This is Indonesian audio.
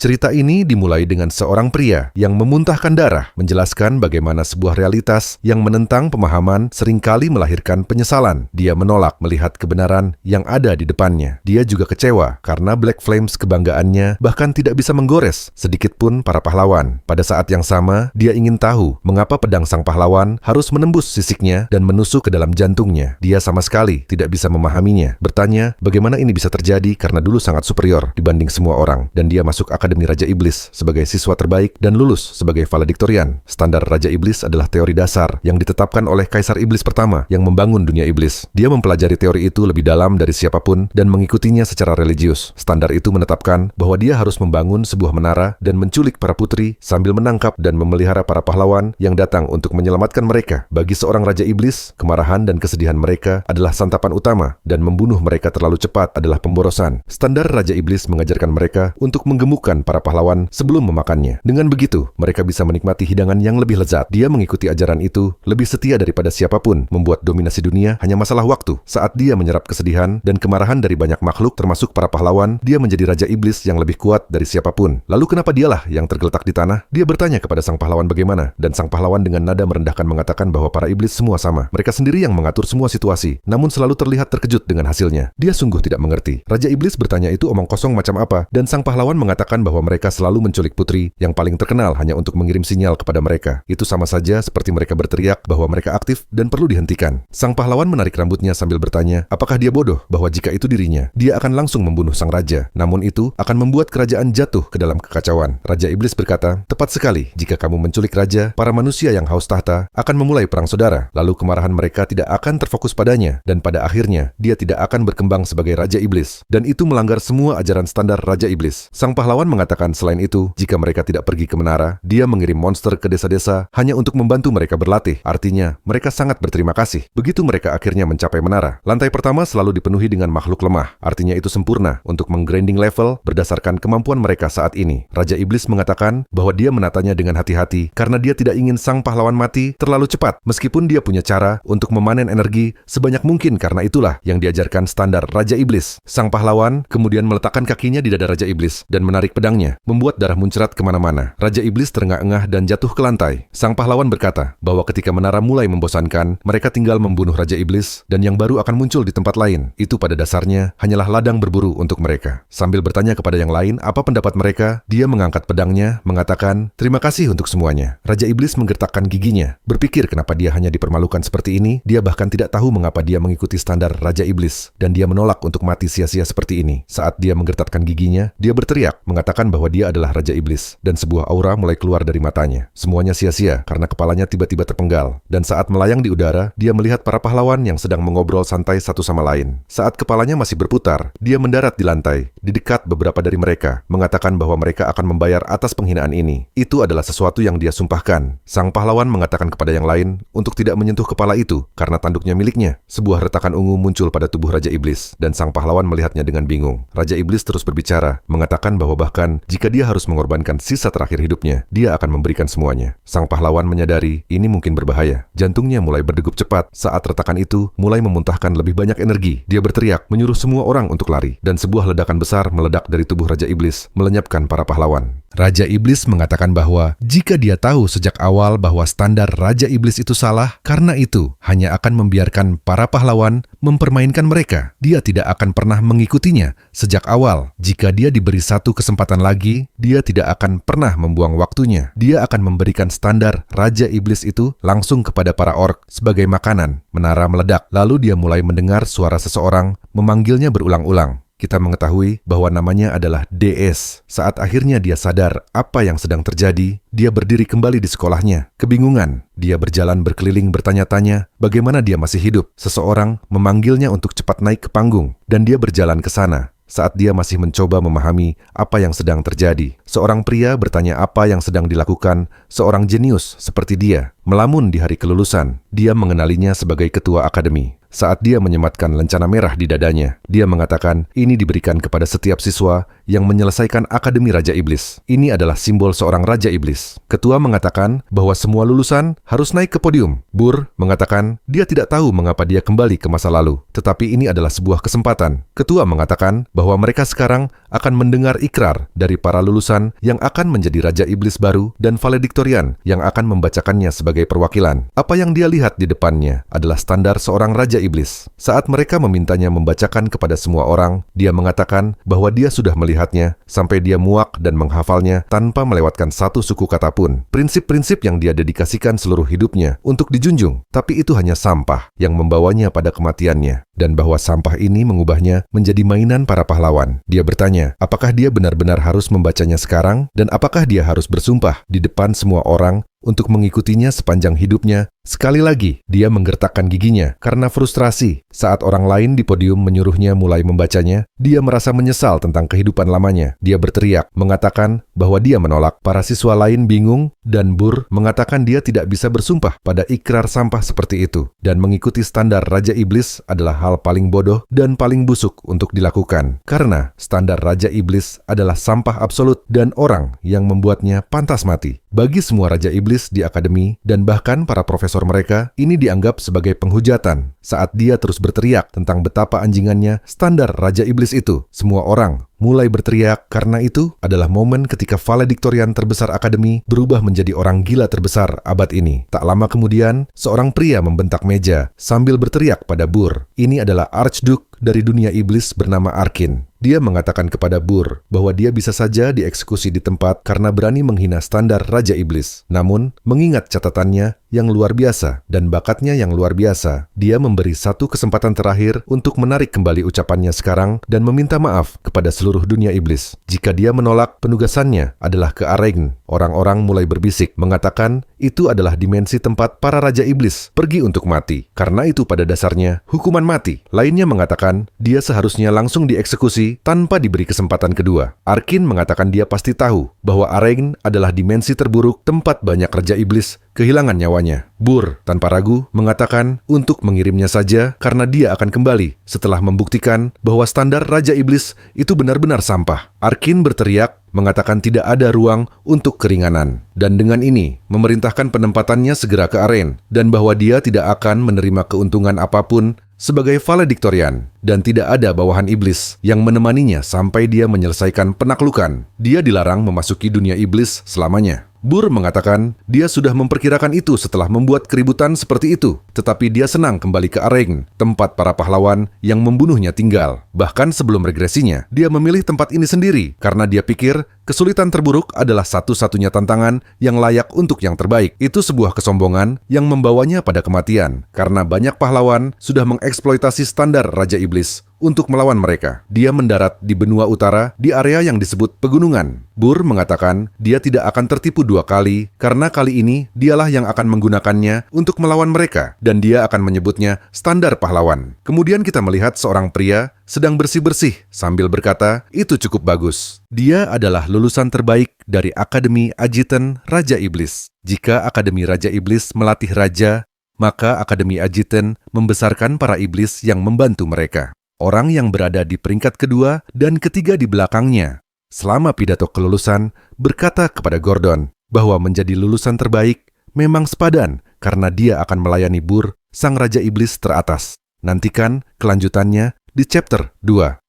Cerita ini dimulai dengan seorang pria yang memuntahkan darah, menjelaskan bagaimana sebuah realitas yang menentang pemahaman seringkali melahirkan penyesalan. Dia menolak melihat kebenaran yang ada di depannya. Dia juga kecewa karena Black Flames kebanggaannya bahkan tidak bisa menggores sedikit pun para pahlawan. Pada saat yang sama, dia ingin tahu mengapa pedang sang pahlawan harus menembus sisiknya dan menusuk ke dalam jantungnya. Dia sama sekali tidak bisa memahaminya. Bertanya bagaimana ini bisa terjadi karena dulu sangat superior dibanding semua orang, dan dia masuk Akademi Raja Iblis sebagai siswa terbaik dan lulus sebagai valediktorian. Standar Raja Iblis adalah teori dasar yang ditetapkan oleh Kaisar Iblis pertama yang membangun dunia iblis. Dia mempelajari teori itu lebih dalam dari siapapun dan mengikutinya secara religius. Standar itu menetapkan bahwa dia harus membangun sebuah menara dan menculik para putri sambil menangkap dan memelihara para pahlawan yang datang untuk menyelamatkan mereka. Bagi seorang Raja Iblis, kemarahan dan kesedihan mereka adalah santapan utama, dan membunuh mereka terlalu cepat adalah pemborosan. Standar Raja Iblis mengajarkan mereka untuk menggemukkan para pahlawan sebelum memakannya. Dengan begitu, mereka bisa menikmati hidangan yang lebih lezat. Dia mengikuti ajaran itu lebih setia daripada siapapun, membuat dominasi dunia hanya masalah waktu. Saat dia menyerap kesedihan dan kemarahan dari banyak makhluk termasuk para pahlawan, dia menjadi Raja Iblis yang lebih kuat dari siapapun. Lalu kenapa dialah yang tergeletak di tanah? Dia bertanya kepada sang pahlawan bagaimana, dan sang pahlawan dengan nada merendahkan mengatakan bahwa para iblis semua sama. Mereka sendiri yang mengatur semua situasi, namun selalu terlihat terkejut dengan hasilnya. Dia sungguh tidak mengerti. Raja Iblis bertanya itu omong kosong macam apa, dan sang pahlawan mengatakan bahwa mereka selalu menculik putri yang paling terkenal hanya untuk mengirim sinyal kepada mereka. Itu sama saja seperti mereka berteriak bahwa mereka aktif dan perlu dihentikan. Sang pahlawan menarik rambutnya sambil bertanya, apakah dia bodoh bahwa jika itu dirinya, dia akan langsung membunuh sang raja. Namun itu akan membuat kerajaan jatuh ke dalam kekacauan. Raja Iblis berkata, tepat sekali, jika kamu menculik raja, para manusia yang haus tahta akan memulai perang saudara. Lalu kemarahan mereka tidak akan terfokus padanya, dan pada akhirnya dia tidak akan berkembang sebagai Raja Iblis. Dan itu melanggar semua ajaran standar Raja Iblis. Sang pahlawan mengatakan selain itu, jika mereka tidak pergi ke menara, dia mengirim monster ke desa-desa hanya untuk membantu mereka berlatih. Artinya, mereka sangat berterima kasih. Begitu mereka akhirnya mencapai menara, lantai pertama selalu dipenuhi dengan makhluk lemah. Artinya itu sempurna untuk menggrinding level berdasarkan kemampuan mereka saat ini. Raja Iblis mengatakan bahwa dia menatanya dengan hati-hati karena dia tidak ingin sang pahlawan mati terlalu cepat, meskipun dia punya cara untuk memanen energi sebanyak mungkin karena itulah yang diajarkan standar Raja Iblis. Sang pahlawan kemudian meletakkan kakinya di dada Raja Iblis dan menarik pedangnya, membuat darah muncrat kemana-mana. Raja Iblis terengah-engah dan jatuh ke lantai. Sang pahlawan berkata bahwa ketika menara mulai membosankan, mereka tinggal membunuh Raja Iblis dan yang baru akan muncul di tempat lain. Itu pada dasarnya hanyalah ladang berburu untuk mereka. Sambil bertanya kepada yang lain apa pendapat mereka, dia mengangkat pedangnya, mengatakan, terima kasih untuk semuanya. Raja Iblis menggertakkan giginya, berpikir kenapa dia hanya dipermalukan seperti ini. Dia bahkan tidak tahu mengapa dia mengikuti standar Raja Iblis, dan dia menolak untuk mati sia-sia seperti ini. Saat dia menggertakkan giginya, dia berteriak, mengatakan bahwa dia adalah Raja Iblis, dan sebuah aura mulai keluar dari matanya. Semuanya sia-sia karena kepalanya tiba-tiba terpenggal, dan saat melayang di udara, dia melihat para pahlawan yang sedang mengobrol santai satu sama lain. Saat kepalanya masih berputar, dia mendarat di lantai, di dekat beberapa dari mereka, mengatakan bahwa mereka akan membayar atas penghinaan ini. Itu adalah sesuatu yang dia sumpahkan. Sang pahlawan mengatakan kepada yang lain untuk tidak menyentuh kepala itu karena tanduknya miliknya. Sebuah retakan ungu muncul pada tubuh Raja Iblis, dan sang pahlawan melihatnya dengan bingung. Raja Iblis terus berbicara, mengatakan bahwa bahkan jika dia harus mengorbankan sisa terakhir hidupnya, dia akan memberikan semuanya. Sang pahlawan menyadari ini mungkin berbahaya. Jantungnya mulai berdegup cepat. Saat retakan itu mulai memuntahkan lebih banyak energi, dia berteriak, menyuruh semua orang untuk lari, dan sebuah ledakan besar meledak dari tubuh Raja Iblis, melenyapkan para pahlawan. Raja Iblis mengatakan bahwa jika dia tahu sejak awal bahwa standar Raja Iblis itu salah, karena itu hanya akan membiarkan para pahlawan mempermainkan mereka. Dia tidak akan pernah mengikutinya sejak awal. Jika dia diberi satu kesempatan lagi, dia tidak akan pernah membuang waktunya. Dia akan memberikan standar Raja Iblis itu langsung kepada para orc sebagai makanan. Menara meledak, lalu dia mulai mendengar suara seseorang memanggilnya berulang-ulang. Kita mengetahui bahwa namanya adalah DS. Saat akhirnya dia sadar apa yang sedang terjadi, dia berdiri kembali di sekolahnya. Kebingungan, dia berjalan berkeliling bertanya-tanya bagaimana dia masih hidup. Seseorang memanggilnya untuk cepat naik ke panggung, dan dia berjalan ke sana. Saat dia masih mencoba memahami apa yang sedang terjadi, seorang pria bertanya apa yang sedang dilakukan seorang jenius seperti dia. Melamun di hari kelulusan, dia mengenalinya sebagai ketua akademi. Saat dia menyematkan lencana merah di dadanya, dia mengatakan ini diberikan kepada setiap siswa yang menyelesaikan Akademi Raja Iblis. Ini adalah simbol seorang Raja Iblis. Ketua mengatakan bahwa semua lulusan harus naik ke podium. Burr mengatakan dia tidak tahu mengapa dia kembali ke masa lalu, tetapi ini adalah sebuah kesempatan. Ketua mengatakan bahwa mereka sekarang akan mendengar ikrar dari para lulusan yang akan menjadi Raja Iblis baru dan valediktorian yang akan membacakannya sebagai perwakilan. Apa yang dia lihat di depannya adalah standar seorang Raja Iblis. Saat mereka memintanya membacakan kepada semua orang, dia mengatakan bahwa dia sudah melihatnya sampai dia muak dan menghafalnya tanpa melewatkan satu suku kata pun. Prinsip-prinsip yang dia dedikasikan seluruh hidupnya untuk dijunjung, tapi itu hanya sampah yang membawanya pada kematiannya, dan bahwa sampah ini mengubahnya menjadi mainan para pahlawan. Dia bertanya, apakah dia benar-benar harus membacanya sekarang, dan apakah dia harus bersumpah di depan semua orang untuk mengikutinya sepanjang hidupnya. Sekali lagi, dia menggertakkan giginya karena frustrasi. Saat orang lain di podium menyuruhnya mulai membacanya, dia merasa menyesal tentang kehidupan lamanya. Dia berteriak, mengatakan bahwa dia menolak. Para siswa lain bingung, dan Burr mengatakan dia tidak bisa bersumpah pada ikrar sampah seperti itu. Dan mengikuti standar Raja Iblis adalah hal paling bodoh dan paling busuk untuk dilakukan. Karena standar Raja Iblis adalah sampah absolut dan orang yang membuatnya pantas mati. Bagi semua Raja Iblis di akademi dan bahkan para profesor mereka, ini dianggap sebagai penghujatan. Saat dia terus berteriak tentang betapa anjingannya standar Raja Iblis itu, semua orang mulai berteriak karena itu adalah momen ketika valediktorian terbesar akademi berubah menjadi orang gila terbesar abad ini. Tak lama kemudian, seorang pria membentak meja sambil berteriak pada Burr. Ini adalah Archduke dari dunia iblis bernama Arkin. Dia mengatakan kepada Burr bahwa dia bisa saja dieksekusi di tempat karena berani menghina standar Raja Iblis. Namun, mengingat catatannya yang luar biasa dan bakatnya yang luar biasa, dia memberi satu kesempatan terakhir untuk menarik kembali ucapannya sekarang dan meminta maaf kepada seluruh dunia iblis. Jika dia menolak, penugasannya adalah ke Aregn. Orang-orang mulai berbisik, mengatakan itu adalah dimensi tempat para Raja Iblis pergi untuk mati. Karena itu pada dasarnya hukuman mati. Lainnya mengatakan dia seharusnya langsung dieksekusi tanpa diberi kesempatan kedua. Arkin mengatakan dia pasti tahu bahwa Aregn adalah dimensi terburuk tempat banyak Raja Iblis kehilangan nyawanya. Burr tanpa ragu mengatakan untuk mengirimnya saja karena dia akan kembali setelah membuktikan bahwa standar Raja Iblis itu benar-benar sampah. Arkin berteriak mengatakan tidak ada ruang untuk keringanan. Dan dengan ini, memerintahkan penempatannya segera ke Aregn dan bahwa dia tidak akan menerima keuntungan apapun sebagai valediktorian, dan tidak ada bawahan iblis yang menemaninya sampai dia menyelesaikan penaklukan. Dia dilarang memasuki dunia iblis selamanya. Burr mengatakan dia sudah memperkirakan itu setelah membuat keributan seperti itu, tetapi dia senang kembali ke Aregn, tempat para pahlawan yang membunuhnya tinggal. Bahkan sebelum regresinya, dia memilih tempat ini sendiri karena dia pikir kesulitan terburuk adalah satu-satunya tantangan yang layak untuk yang terbaik. Itu sebuah kesombongan yang membawanya pada kematian, karena banyak pahlawan sudah mengeksploitasi standar Raja Iblis untuk melawan mereka. Dia mendarat di benua utara di area yang disebut pegunungan. Burr mengatakan dia tidak akan tertipu dua kali karena kali ini dialah yang akan menggunakannya untuk melawan mereka dan dia akan menyebutnya standar pahlawan. Kemudian kita melihat seorang pria sedang bersih-bersih sambil berkata, itu cukup bagus. Dia adalah lulusan terbaik dari Akademi Ajitan Raja Iblis. Jika Akademi Raja Iblis melatih raja, maka Akademi Ajitan membesarkan para iblis yang membantu mereka. Orang yang berada di peringkat kedua dan ketiga di belakangnya selama pidato kelulusan berkata kepada Gordon bahwa menjadi lulusan terbaik memang sepadan karena dia akan melayani Burr, sang Raja Iblis teratas. Nantikan kelanjutannya di chapter 2.